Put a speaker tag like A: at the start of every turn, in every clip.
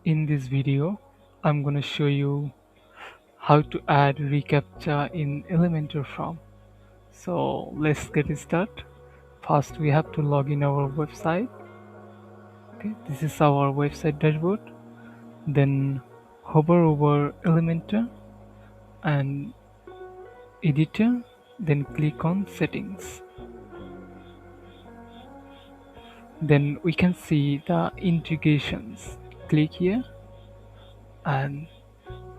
A: In this video, I'm going to show you how to add reCAPTCHA in Elementor Form. So let's get it started. First, we have to log in our website. Okay, this is our website dashboard. Then hover over Elementor and Editor. Then click on Settings. Then we can see the integrations. Click here and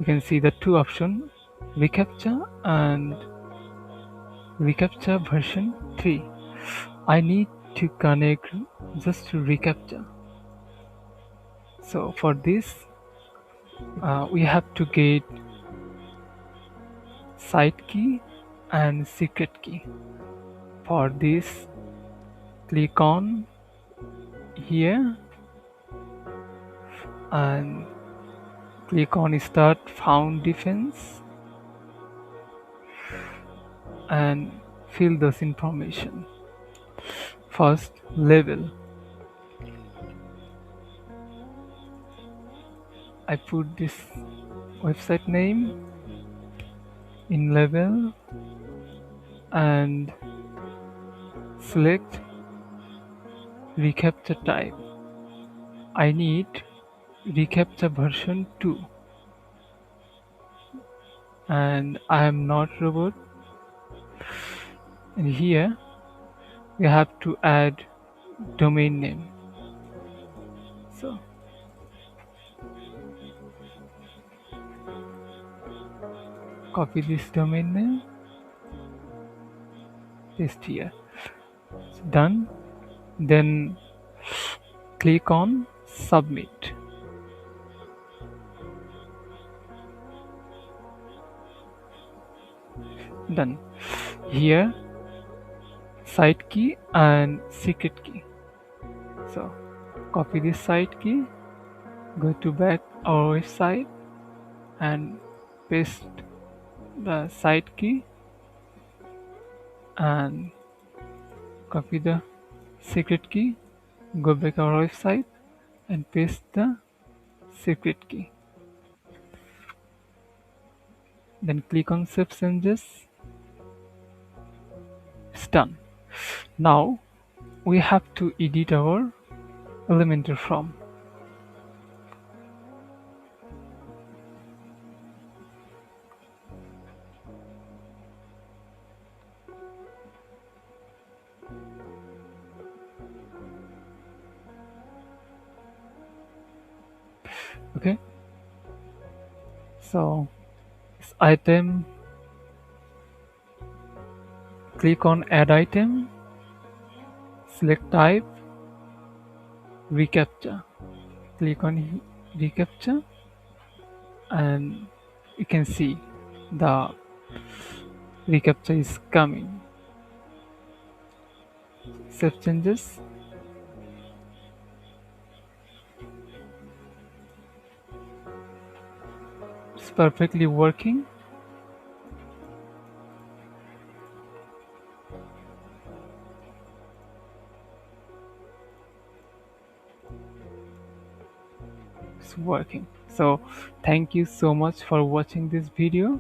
A: we can see the two options, reCAPTCHA and reCAPTCHA version 3. I need to connect just to reCAPTCHA. So for this, we have to get site key and secret key. For this, click on here and click on Start Found Defense and fill this information. First, label. I put this website name in label and select reCAPTCHA type. I need reCAPTCHA version 2 and I am not robot, and here we have to add domain name. So copy this domain name, paste here. So done. Then click on submit. Done. Here site key and secret key. So copy this site key, go to back our website and paste the site key and copy the secret key, go back our website and paste the secret key. Then click on Save Changes. It's done. Now we have to edit our Elementor Form. Okay, so this item, click on Add Item, select Type, reCAPTCHA. Click on reCAPTCHA and you can see the reCAPTCHA is coming. Save changes. It's perfectly working. It's working. So thank you so much for watching this video.